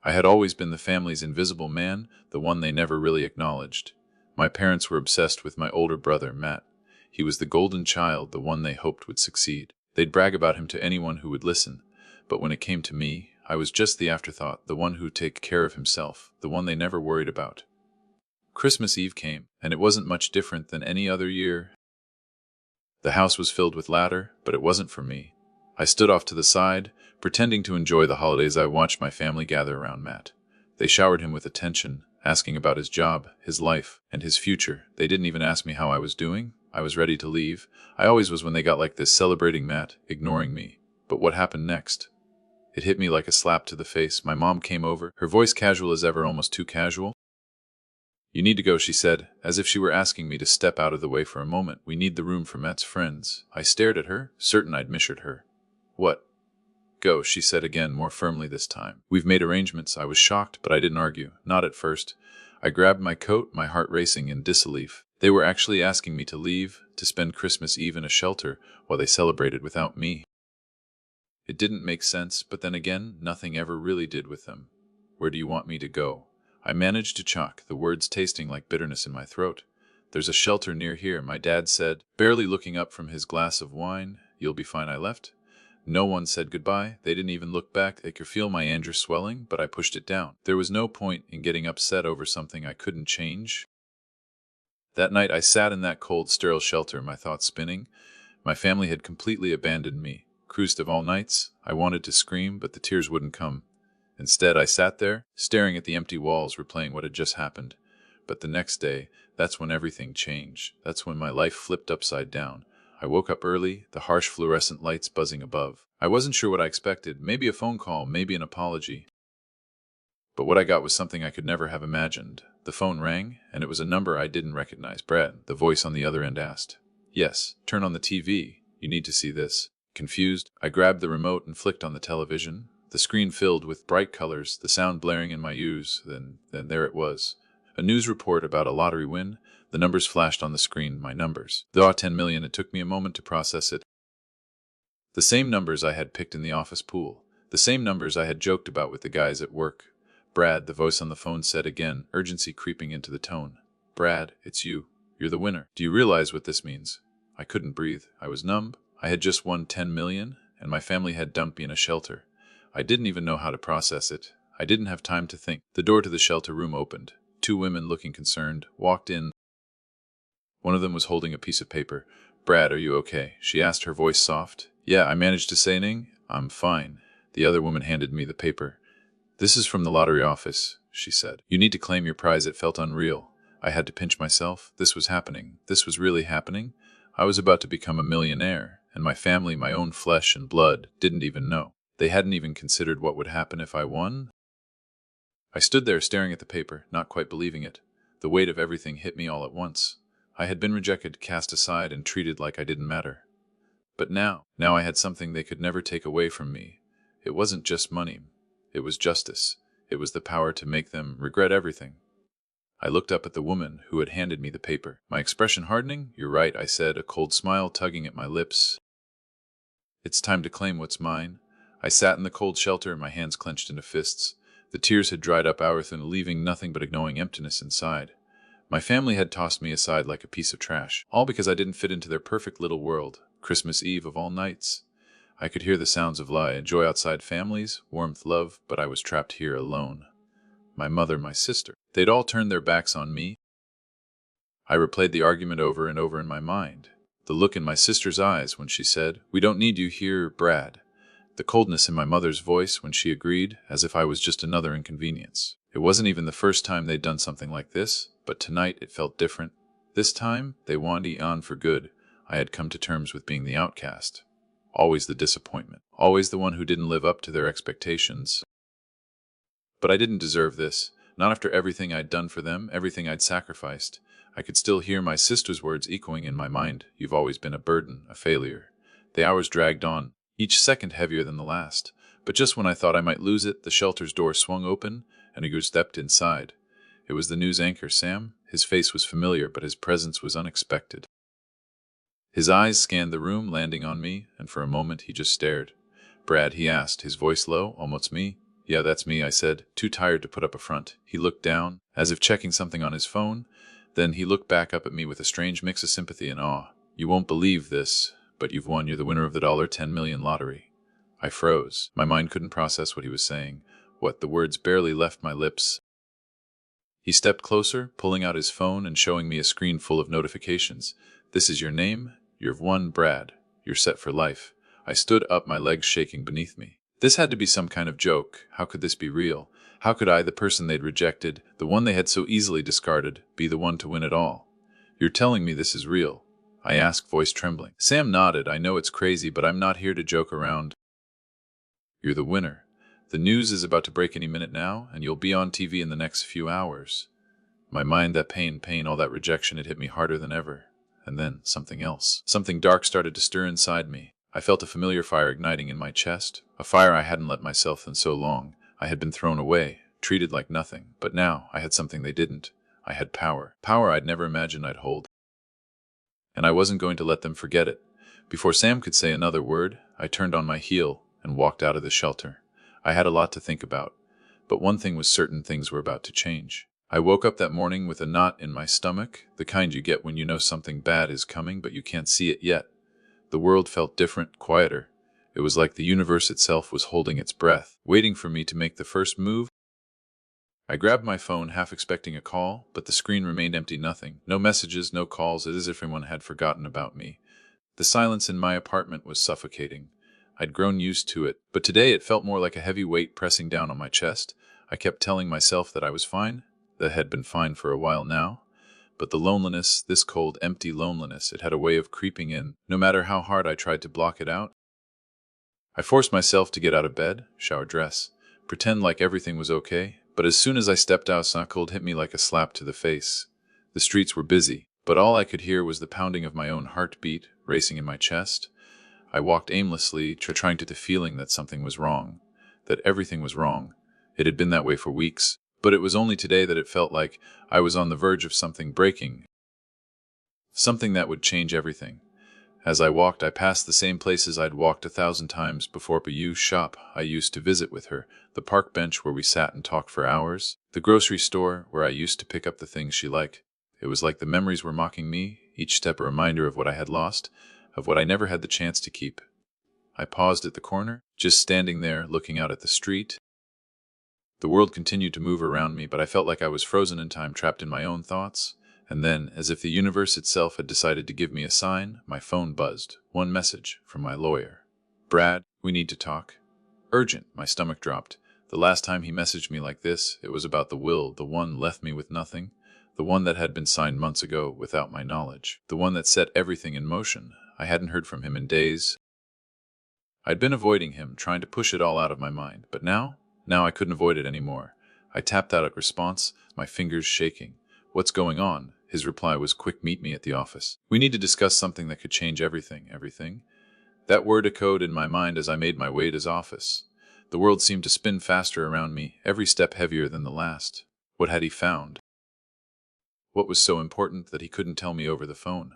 I had always been the family's invisible man, the one they never really acknowledged. My parents were obsessed with my older brother, Matt. He was the golden child, the one they hoped would succeed. They'd brag about him to anyone who would listen. But when it came to me, I was just the afterthought, the one who'd take care of himself, the one they never worried about. Christmas Eve came, and it wasn't much different than any other year. The house was filled with laughter, but it wasn't for me. I stood off to the side, pretending to enjoy the holidays. I watched my family gather around Matt. They showered him with attention, asking about his job, his life, and his future. They didn't even ask me how I was doing. I was ready to leave. I always was when they got like this, celebrating Matt, ignoring me. But what happened next? It hit me like a slap to the face. My mom came over, her voice casual as ever, almost too casual. "You need to go," she said, as if she were asking me to step out of the way for a moment. "We need the room for Matt's friends." I stared at her, certain I'd misheard her. "What?" "Go," she said again, more firmly this time. "We've made arrangements." I was shocked, but I didn't argue. Not at first. I grabbed my coat, my heart racing in disbelief. They were actually asking me to leave, to spend Christmas Eve in a shelter while they celebrated without me. It didn't make sense, but then again, nothing ever really did with them. "Where do you want me to go?" I managed to choke, the words tasting like bitterness in my throat. "There's a shelter near here," my dad said, barely looking up from his glass of wine. "You'll be fine." I left. No one said goodbye. They didn't even look back. I could feel my anger swelling, but I pushed it down. There was no point in getting upset over something I couldn't change. That night I sat in that cold, sterile shelter, my thoughts spinning. My family had completely abandoned me. Cruised of all nights, I wanted to scream, but the tears wouldn't come. Instead, I sat there, staring at the empty walls, replaying what had just happened. But the next day, that's when everything changed. That's when my life flipped upside down. I woke up early, the harsh fluorescent lights buzzing above. I wasn't sure what I expected, maybe a phone call, maybe an apology. But what I got was something I could never have imagined. The phone rang, and it was a number I didn't recognize. "Brad," the voice on the other end asked. "Yes." "Turn on the TV. You need to see this." Confused, I grabbed the remote and flicked on the television. The screen filled with bright colors, the sound blaring in my ears. Then there it was. A news report about a lottery win. The numbers flashed on the screen, my numbers. The 10 million, it took me a moment to process it. The same numbers I had picked in the office pool. The same numbers I had joked about with the guys at work. "Brad," the voice on the phone said again, urgency creeping into the tone. "Brad, it's you. You're the winner. Do you realize what this means?" I couldn't breathe. I was numb. I had just won 10 million, and my family had dumped me in a shelter. I didn't even know how to process it. I didn't have time to think. The door to the shelter room opened. 2 women, looking concerned, walked in. One of them was holding a piece of paper. "Brad, are you okay?" she asked, her voice soft. "Yeah," I managed to say, "I'm fine." The other woman handed me the paper. "This is from the lottery office," she said. "You need to claim your prize." It felt unreal. I had to pinch myself. This was happening. This was really happening. I was about to become a millionaire, and my family, my own flesh and blood, didn't even know. They hadn't even considered what would happen if I won. I stood there staring at the paper, not quite believing it. The weight of everything hit me all at once. I had been rejected, cast aside, and treated like I didn't matter. But now I had something they could never take away from me. It wasn't just money. It was justice. It was the power to make them regret everything. I looked up at the woman who had handed me the paper, my expression hardening. "You're right," I said, a cold smile tugging at my lips. "It's time to claim what's mine." I sat in the cold shelter, my hands clenched into fists. The tears had dried up hours and leaving nothing but a gnawing emptiness inside. My family had tossed me aside like a piece of trash, all because I didn't fit into their perfect little world. Christmas Eve of all nights. I could hear the sounds of life and joy outside, families, warmth, love, but I was trapped here alone. My mother, my sister, they'd all turned their backs on me. I replayed the argument over and over in my mind. The look in my sister's eyes when she said, "We don't need you here, Brad." The coldness in my mother's voice when she agreed, as if I was just another inconvenience. It wasn't even the first time they'd done something like this, but tonight it felt different. This time, they wanted on for good. I had come to terms with being the outcast. Always the disappointment. Always the one who didn't live up to their expectations. But I didn't deserve this. Not after everything I'd done for them, everything I'd sacrificed. I could still hear my sister's words echoing in my mind. "You've always been a burden, a failure." The hours dragged on, each second heavier than the last. But just when I thought I might lose it, the shelter's door swung open, and a girl stepped inside. It was the news anchor, Sam. His face was familiar, but his presence was unexpected. His eyes scanned the room, landing on me, and for a moment he just stared. "Brad," he asked, his voice low, almost me. Yeah, that's me, I said, too tired to put up a front. He looked down, as if checking something on his phone. Then he looked back up at me with a strange mix of sympathy and awe. You won't believe this, but you've won. You're the winner of the $10 million lottery. I froze. My mind couldn't process what he was saying. What, the words barely left my lips. He stepped closer, pulling out his phone and showing me a screen full of notifications. This is your name. You've won, Brad. You're set for life. I stood up, my legs shaking beneath me. This had to be some kind of joke. How could this be real? How could I, the person they'd rejected, the one they had so easily discarded, be the one to win it all? You're telling me this is real? I asked, voice trembling. Sam nodded. I know it's crazy, but I'm not here to joke around. You're the winner. The news is about to break any minute now, and you'll be on TV in the next few hours. My mind, that pain, all that rejection, it hit me harder than ever. And then something else. Something dark started to stir inside me. I felt a familiar fire igniting in my chest, a fire I hadn't let myself in so long. I had been thrown away, treated like nothing, but now I had something they didn't. I had power. Power I'd never imagined I'd hold. And I wasn't going to let them forget it. Before Sam could say another word, I turned on my heel and walked out of the shelter. I had a lot to think about, but one thing was certain: things were about to change. I woke up that morning with a knot in my stomach, the kind you get when you know something bad is coming but you can't see it yet. The world felt different, quieter. It was like the universe itself was holding its breath, waiting for me to make the first move. I grabbed my phone, half expecting a call, but the screen remained empty. Nothing. No messages, no calls, as if everyone had forgotten about me. The silence in my apartment was suffocating. I'd grown used to it, but today it felt more like a heavy weight pressing down on my chest. I kept telling myself that I was fine, that had been fine for a while now. But the loneliness, this cold, empty loneliness, it had a way of creeping in, no matter how hard I tried to block it out. I forced myself to get out of bed, shower, dress, pretend like everything was okay, but as soon as I stepped outside, cold hit me like a slap to the face. The streets were busy, but all I could hear was the pounding of my own heartbeat, racing in my chest. I walked aimlessly, trying to the feeling that something was wrong, that everything was wrong. It had been that way for weeks, but it was only today that it felt like I was on the verge of something breaking, something that would change everything. As I walked, I passed the same places I'd walked 1,000 times before: Bayou's shop I used to visit with her, the park bench where we sat and talked for hours, the grocery store where I used to pick up the things she liked. It was like the memories were mocking me, each step a reminder of what I had lost, of what I never had the chance to keep. I paused at the corner, just standing there, looking out at the street. The world continued to move around me, but I felt like I was frozen in time, trapped in my own thoughts. And then, as if the universe itself had decided to give me a sign, my phone buzzed. One message from my lawyer. Brad, we need to talk. Urgent. My stomach dropped. The last time he messaged me like this, it was about the will, the one left me with nothing, the one that had been signed months ago without my knowledge, the one that set everything in motion. I hadn't heard from him in days. I'd been avoiding him, trying to push it all out of my mind, but now I couldn't avoid it anymore. I tapped out a response, my fingers shaking. What's going on? His reply was quick. Meet me at the office. We need to discuss something that could change everything. Everything? That word echoed in my mind as I made my way to his office. The world seemed to spin faster around me, every step heavier than the last. What had he found? What was so important that he couldn't tell me over the phone?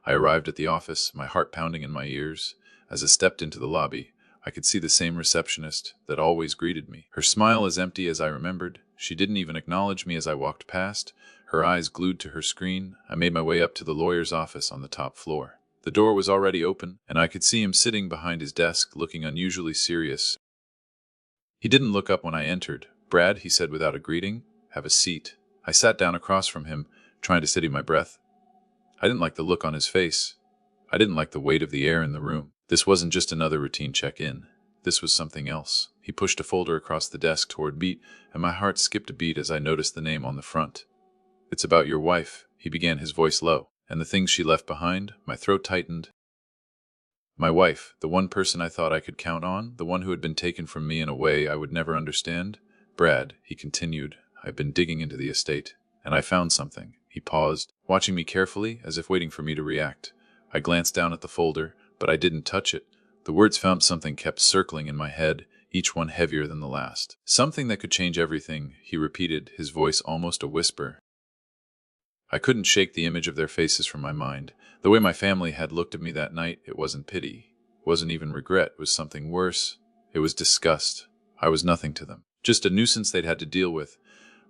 I arrived at the office, my heart pounding in my ears. As I stepped into the lobby, I could see the same receptionist that always greeted me. Her smile as empty as I remembered. She didn't even acknowledge me as I walked past, her eyes glued to her screen. I made my way up to the lawyer's office on the top floor. The door was already open, and I could see him sitting behind his desk, looking unusually serious. He didn't look up when I entered. Brad, he said without a greeting, have a seat. I sat down across from him, trying to steady my breath. I didn't like the look on his face. I didn't like the weight of the air in the room. This wasn't just another routine check-in. This was something else. He pushed a folder across the desk toward me, and my heart skipped a beat as I noticed the name on the front. It's about your wife, he began, his voice low. And the things she left behind. My throat tightened. My wife, the one person I thought I could count on, the one who had been taken from me in a way I would never understand. Brad, he continued, I've been digging into the estate, and I found something. He paused, watching me carefully, as if waiting for me to react. I glanced down at the folder, but I didn't touch it. The words "found something" kept circling in my head, each one heavier than the last. Something that could change everything, he repeated, his voice almost a whisper. I couldn't shake the image of their faces from my mind. The way my family had looked at me that night, it wasn't pity. It wasn't even regret. It was something worse. It was disgust. I was nothing to them. Just a nuisance they'd had to deal with.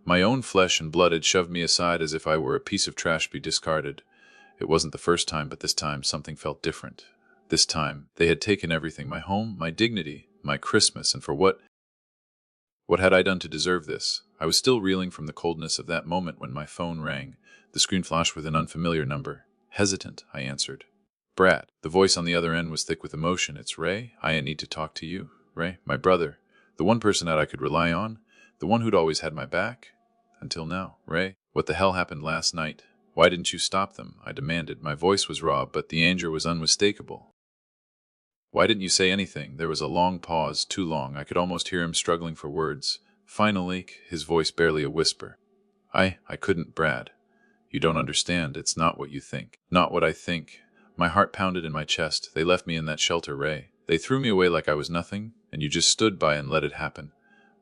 My own flesh and blood had shoved me aside as if I were a piece of trash to be discarded. It wasn't the first time, but this time something felt different. This time, they had taken everything, my home, my dignity, my Christmas, and for what? What had I done to deserve this? I was still reeling from the coldness of that moment when my phone rang. The screen flashed with an unfamiliar number. Hesitant, I answered. Brad. The voice on the other end was thick with emotion. It's Ray. I need to talk to you. Ray, my brother. The one person that I could rely on. The one who'd always had my back. Until now. Ray, what the hell happened last night? Why didn't you stop them? I demanded. My voice was raw, but the anger was unmistakable. Why didn't you say anything? There was a long pause, too long. I could almost hear him struggling for words. Finally, his voice barely a whisper. I couldn't, Brad. You don't understand. It's not what you think. Not what I think. My heart pounded in my chest. They left me in that shelter, Ray. They threw me away like I was nothing, and you just stood by and let it happen.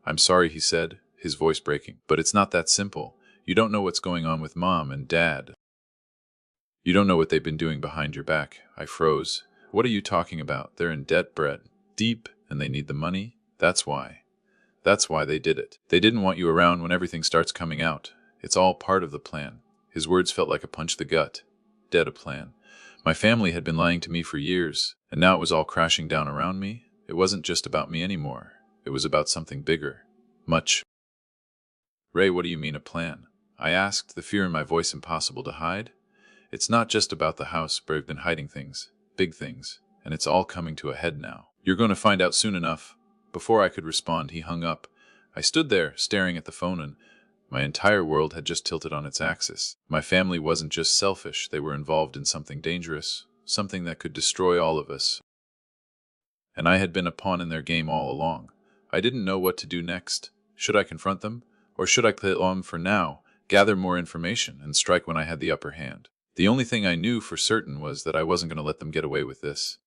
I'm sorry, he said, his voice breaking. But it's not that simple. You don't know what's going on with Mom and Dad. You don't know what they've been doing behind your back. I froze. What are you talking about? They're in debt, Brett. Deep, and they need the money. That's why. That's why they did it. They didn't want you around when everything starts coming out. It's all part of the plan. His words felt like a punch to the gut. Dead a plan. My family had been lying to me for years, and now it was all crashing down around me. It wasn't just about me anymore. It was about something bigger. Much. Ray, what do you mean a plan? I asked, the fear in my voice impossible to hide. It's not just about the house. They've been hiding things. Big things, and it's all coming to a head now. You're going to find out soon enough. Before I could respond, he hung up. I stood there, staring at the phone, and my entire world had just tilted on its axis. My family wasn't just selfish, they were involved in something dangerous, something that could destroy all of us. And I had been a pawn in their game all along. I didn't know what to do next. Should I confront them? Or should I play along for now, gather more information, and strike when I had the upper hand? The only thing I knew for certain was that I wasn't going to let them get away with this.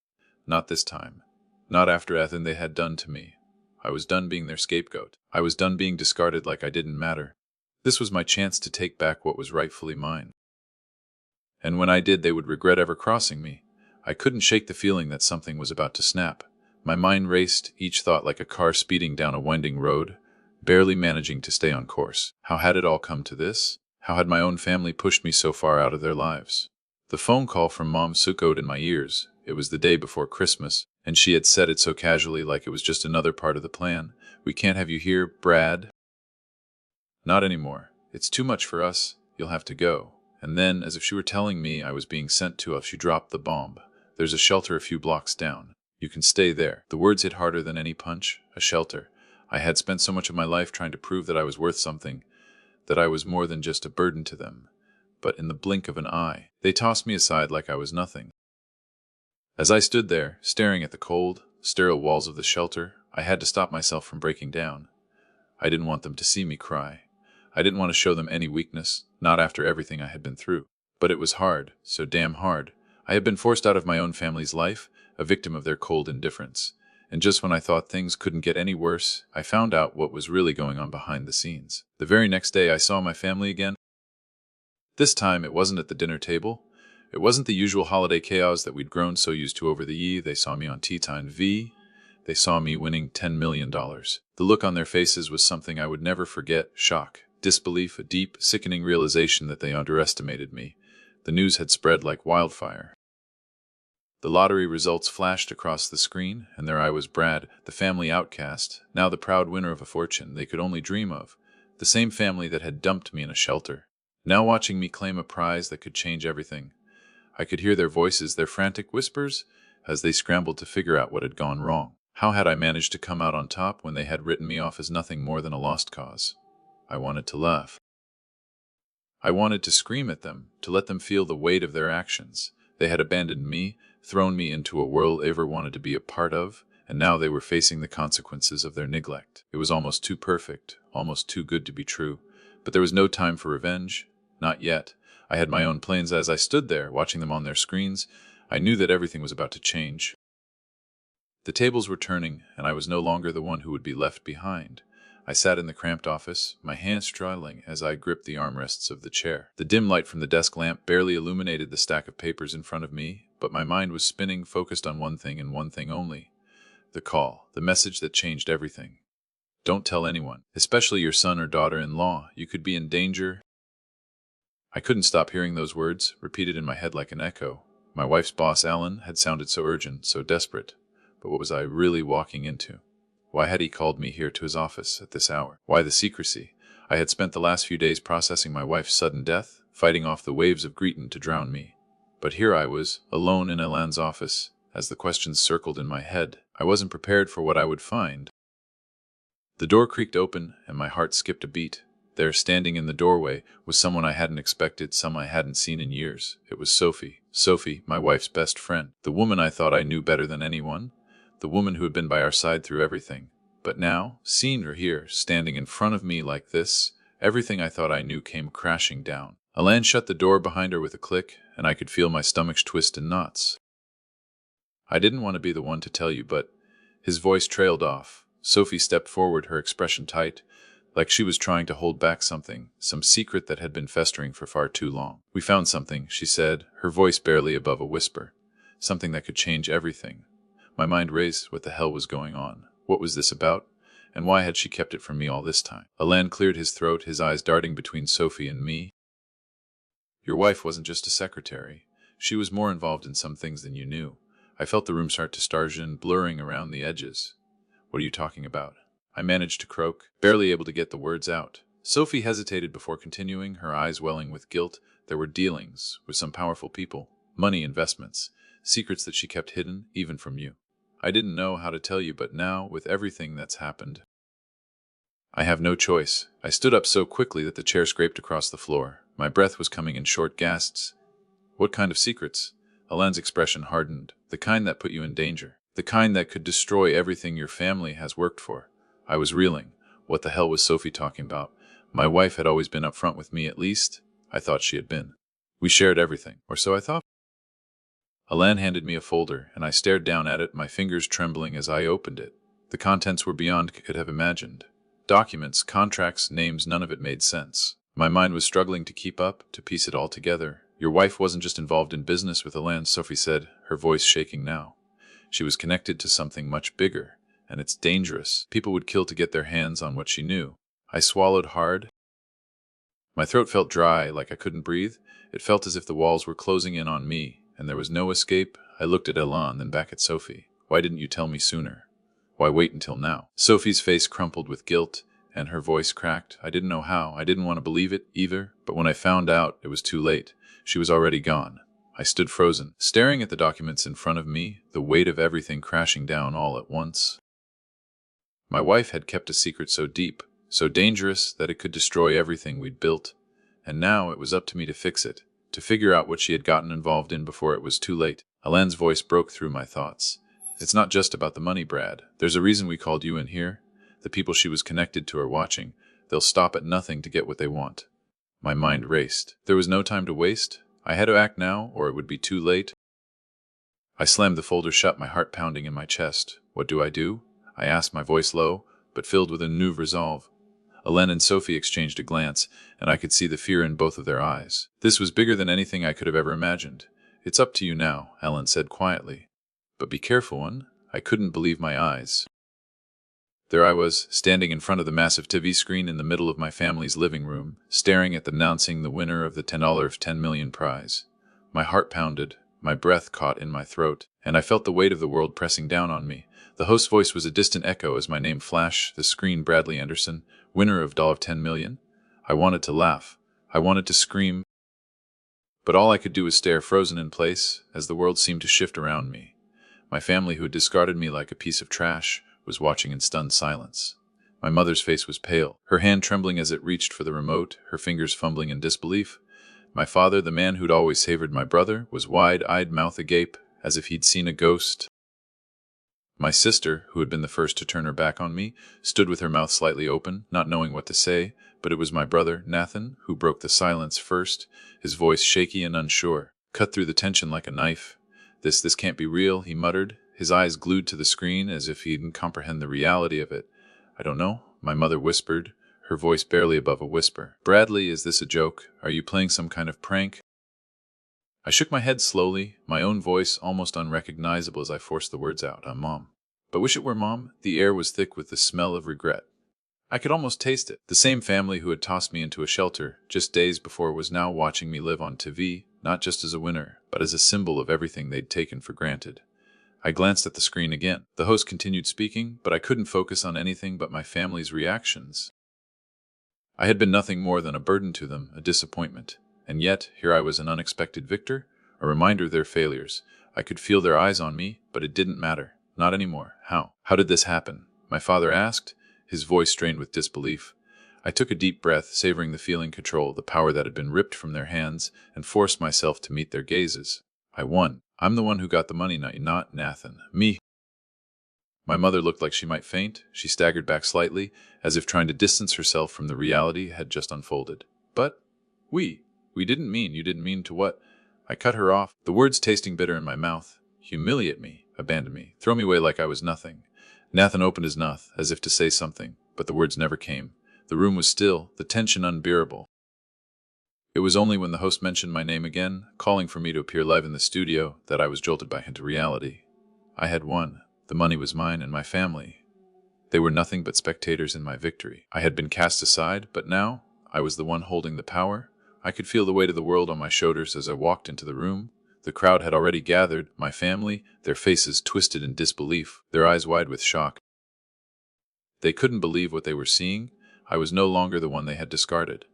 Not this time. Not after everything they had done to me. I was done being their scapegoat. I was done being discarded like I didn't matter. This was my chance to take back what was rightfully mine. And when I did, they would regret ever crossing me. I couldn't shake the feeling that something was about to snap. My mind raced, each thought like a car speeding down a winding road, barely managing to stay on course. How had it all come to this? How had my own family pushed me so far out of their lives? The phone call from Mom echoed in my ears. It was the day before Christmas, and she had said it so casually like it was just another part of the plan. We can't have you here, Brad. Not anymore. It's too much for us. You'll have to go. And then, as if she were telling me I was being sent to us, she dropped the bomb. There's a shelter a few blocks down. You can stay there. The words hit harder than any punch. A shelter. I had spent so much of my life trying to prove that I was worth something, that I was more than just a burden to them. But in the blink of an eye, they tossed me aside like I was nothing. As I stood there, staring at the cold, sterile walls of the shelter, I had to stop myself from breaking down. I didn't want them to see me cry. I didn't want to show them any weakness, not after everything I had been through. But it was hard, so damn hard. I had been forced out of my own family's life, a victim of their cold indifference. And just when I thought things couldn't get any worse, I found out what was really going on behind the scenes. The very next day I saw my family again. This time it wasn't at the dinner table. It wasn't the usual holiday chaos that we'd grown so used to over the year. They saw me on T-Time V. They saw me winning $10 million. The look on their faces was something I would never forget. Shock, disbelief, a deep, sickening realization that they underestimated me. The news had spread like wildfire. The lottery results flashed across the screen, and there I was, Brad, the family outcast, now the proud winner of a fortune they could only dream of. The same family that had dumped me in a shelter, now watching me claim a prize that could change everything. I could hear their voices, their frantic whispers, as they scrambled to figure out what had gone wrong. How had I managed to come out on top when they had written me off as nothing more than a lost cause? I wanted to laugh. I wanted to scream at them, to let them feel the weight of their actions. They had abandoned me, thrown me into a world I ever wanted to be a part of, and now they were facing the consequences of their neglect. It was almost too perfect, almost too good to be true. But there was no time for revenge. Not yet. I had my own plans. As I stood there, watching them on their screens, I knew that everything was about to change. The tables were turning, and I was no longer the one who would be left behind. I sat in the cramped office, my hands trembling as I gripped the armrests of the chair. The dim light from the desk lamp barely illuminated the stack of papers in front of me, but my mind was spinning, focused on one thing and one thing only. The call, the message that changed everything. Don't tell anyone, especially your son or daughter-in-law. You could be in danger. I couldn't stop hearing those words, repeated in my head like an echo. My wife's boss, Alan, had sounded so urgent, so desperate. But what was I really walking into? Why had he called me here to his office at this hour? Why the secrecy? I had spent the last few days processing my wife's sudden death, fighting off the waves of grief to drown me. But here I was, alone in Alan's office. As the questions circled in my head, I wasn't prepared for what I would find. The door creaked open, and my heart skipped a beat. There, standing in the doorway, was someone I hadn't expected, some I hadn't seen in years. It was Sophie. Sophie, my wife's best friend. The woman I thought I knew better than anyone. The woman who had been by our side through everything. But now, seeing her here, standing in front of me like this, everything I thought I knew came crashing down. Alan shut the door behind her with a click, and I could feel my stomach twist in knots. I didn't want to be the one to tell you, but his voice trailed off. Sophie stepped forward, her expression tight, like she was trying to hold back something, some secret that had been festering for far too long. We found something, she said, her voice barely above a whisper. Something that could change everything. My mind raced. What the hell was going on? What was this about? And why had she kept it from me all this time? Alan cleared his throat, his eyes darting between Sophie and me. Your wife wasn't just a secretary. She was more involved in some things than you knew. I felt the room start to starsion, blurring around the edges. What are you talking about? I managed to croak, barely able to get the words out. Sophie hesitated before continuing, her eyes welling with guilt. There were dealings with some powerful people, money, investments, secrets that she kept hidden, even from you. I didn't know how to tell you, but now, with everything that's happened, I have no choice. I stood up so quickly that the chair scraped across the floor. My breath was coming in short gasps. What kind of secrets? Alan's expression hardened. The kind that put you in danger. The kind that could destroy everything your family has worked for. I was reeling. What the hell was Sophie talking about? My wife had always been upfront with me, at least. I thought she had been. We shared everything, or so I thought. Alan handed me a folder, and I stared down at it, my fingers trembling as I opened it. The contents were beyond could have imagined. Documents, contracts, names, none of it made sense. My mind was struggling to keep up, to piece it all together. Your wife wasn't just involved in business with Alan, Sophie said, her voice shaking now. She was connected to something much bigger, and it's dangerous. People would kill to get their hands on what she knew. I swallowed hard. My throat felt dry, like I couldn't breathe. It felt as if the walls were closing in on me, and there was no escape. I looked at Alan, then back at Sophie. Why didn't you tell me sooner? Why wait until now? Sophie's face crumpled with guilt, and her voice cracked. I didn't know how. I didn't want to believe it, either. But when I found out, it was too late. She was already gone. I stood frozen, staring at the documents in front of me, the weight of everything crashing down all at once. My wife had kept a secret so deep, so dangerous, that it could destroy everything we'd built. And now it was up to me to fix it, to figure out what she had gotten involved in before it was too late. Alan's voice broke through my thoughts. It's not just about the money, Brad. There's a reason we called you in here. The people she was connected to are watching. They'll stop at nothing to get what they want. My mind raced. There was no time to waste. I had to act now, or it would be too late. I slammed the folder shut, my heart pounding in my chest. What do? I asked, my voice low, but filled with a new resolve. Alan and Sophie exchanged a glance, and I could see the fear in both of their eyes. This was bigger than anything I could have ever imagined. It's up to you now, Alan said quietly. But be careful, one. I couldn't believe my eyes. There I was, standing in front of the massive TV screen in the middle of my family's living room, staring at announcing the winner of the $10 million prize. My heart pounded, my breath caught in my throat, and I felt the weight of the world pressing down on me. The host's voice was a distant echo as my name flashed, the screen, Bradley Anderson, winner of $10 million. I wanted to laugh. I wanted to scream. But all I could do was stare, frozen in place, as the world seemed to shift around me. My family, who had discarded me like a piece of trash, was watching in stunned silence. My mother's face was pale, her hand trembling as it reached for the remote, her fingers fumbling in disbelief. My father, the man who'd always favored my brother, was wide-eyed, mouth agape, as if he'd seen a ghost. My sister, who had been the first to turn her back on me, stood with her mouth slightly open, not knowing what to say, but it was my brother, Nathan, who broke the silence first, his voice shaky and unsure, cut through the tension like a knife. This can't be real, he muttered, his eyes glued to the screen as if he didn't comprehend the reality of it. I don't know, my mother whispered, her voice barely above a whisper. Bradley, is this a joke? Are you playing some kind of prank? I shook my head slowly, my own voice almost unrecognizable as I forced the words out. Mom. But wish it were Mom. The air was thick with the smell of regret. I could almost taste it. The same family who had tossed me into a shelter just days before was now watching me live on TV, not just as a winner, but as a symbol of everything they'd taken for granted. I glanced at the screen again. The host continued speaking, but I couldn't focus on anything but my family's reactions. I had been nothing more than a burden to them, a disappointment. And yet, here I was an unexpected victor, a reminder of their failures. I could feel their eyes on me, but it didn't matter. Not anymore. How? How did this happen? My father asked, his voice strained with disbelief. I took a deep breath, savoring the feeling control, the power that had been ripped from their hands, and forced myself to meet their gazes. I won. I'm the one who got the money, not Nathan. Me. My mother looked like she might faint. She staggered back slightly, as if trying to distance herself from the reality had just unfolded. But we didn't mean, you didn't mean to what? I cut her off, the words tasting bitter in my mouth. Humiliate me, abandon me, throw me away like I was nothing. Nathan opened his mouth, as if to say something, but the words never came. The room was still, the tension unbearable. It was only when the host mentioned my name again, calling for me to appear live in the studio, that I was jolted back into reality. I had won. The money was mine and my family. They were nothing but spectators in my victory. I had been cast aside, but now I was the one holding the power. I could feel the weight of the world on my shoulders as I walked into the room. The crowd had already gathered, my family, their faces twisted in disbelief, their eyes wide with shock. They couldn't believe what they were seeing. I was no longer the one they had discarded.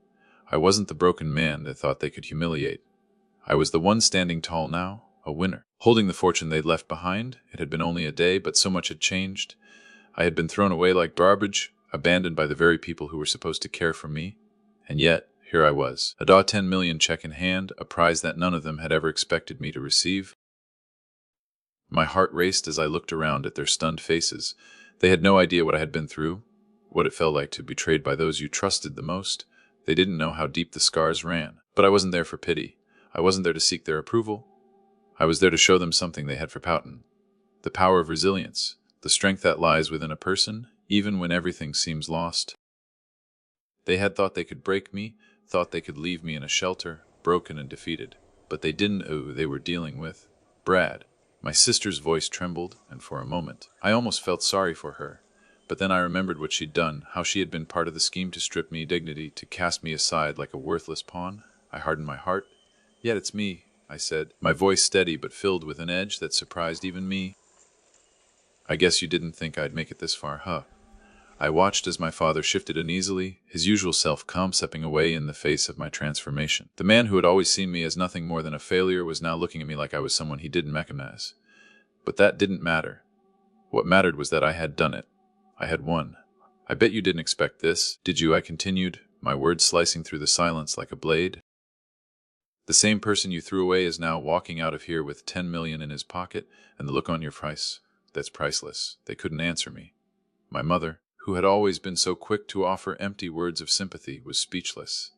I wasn't the broken man they thought they could humiliate. I was the one standing tall now, a winner, holding the fortune they'd left behind. It had been only a day, but so much had changed. I had been thrown away like garbage, abandoned by the very people who were supposed to care for me. And yet, here I was, a 10 million check in hand, a prize that none of them had ever expected me to receive. My heart raced as I looked around at their stunned faces. They had no idea what I had been through, what it felt like to be betrayed by those you trusted the most. They didn't know how deep the scars ran. But I wasn't there for pity. I wasn't there to seek their approval. I was there to show them something they had forgotten. The power of resilience, the strength that lies within a person, even when everything seems lost. They had thought they could break me, thought they could leave me in a shelter, broken and defeated. But they didn't know who they were dealing with. Brad. My sister's voice trembled, and for a moment, I almost felt sorry for her. But then I remembered what she'd done, how she had been part of the scheme to strip me dignity, to cast me aside like a worthless pawn. I hardened my heart. Yet it's me, I said, my voice steady but filled with an edge that surprised even me. I guess you didn't think I'd make it this far, huh? I watched as my father shifted uneasily, his usual self calm stepping away in the face of my transformation. The man who had always seen me as nothing more than a failure was now looking at me like I was someone he didn't recognize. But that didn't matter. What mattered was that I had done it. I had won. I bet you didn't expect this, did you? I continued, my words slicing through the silence like a blade. The same person you threw away is now walking out of here with 10 million in his pocket, and the look on your face, that's priceless. They couldn't answer me. My mother, who had always been so quick to offer empty words of sympathy, was speechless.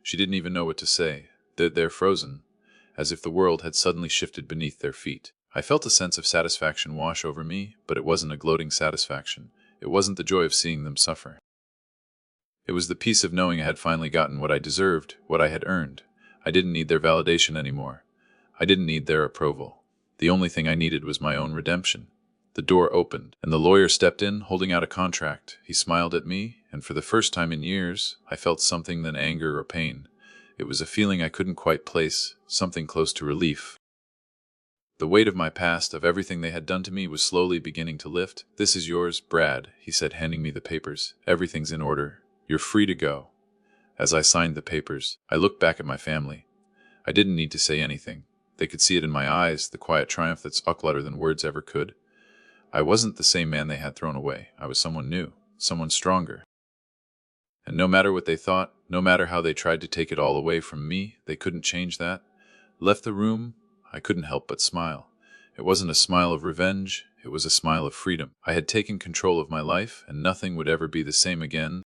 She didn't even know what to say. They're frozen, as if the world had suddenly shifted beneath their feet. I felt a sense of satisfaction wash over me, but it wasn't a gloating satisfaction. It wasn't the joy of seeing them suffer. It was the peace of knowing I had finally gotten what I deserved, what I had earned. I didn't need their validation anymore. I didn't need their approval. The only thing I needed was my own redemption. The door opened, and the lawyer stepped in, holding out a contract. He smiled at me, and for the first time in years, I felt something than anger or pain. It was a feeling I couldn't quite place, something close to relief. The weight of my past, of everything they had done to me, was slowly beginning to lift. This is yours, Brad, he said, handing me the papers. Everything's in order. You're free to go. As I signed the papers, I looked back at my family. I didn't need to say anything. They could see it in my eyes, the quiet triumph that spoke louder than words ever could. I wasn't the same man they had thrown away. I was someone new, someone stronger. And no matter what they thought, no matter how they tried to take it all away from me, they couldn't change that. Left the room, I couldn't help but smile. It wasn't a smile of revenge, it was a smile of freedom. I had taken control of my life, and nothing would ever be the same again.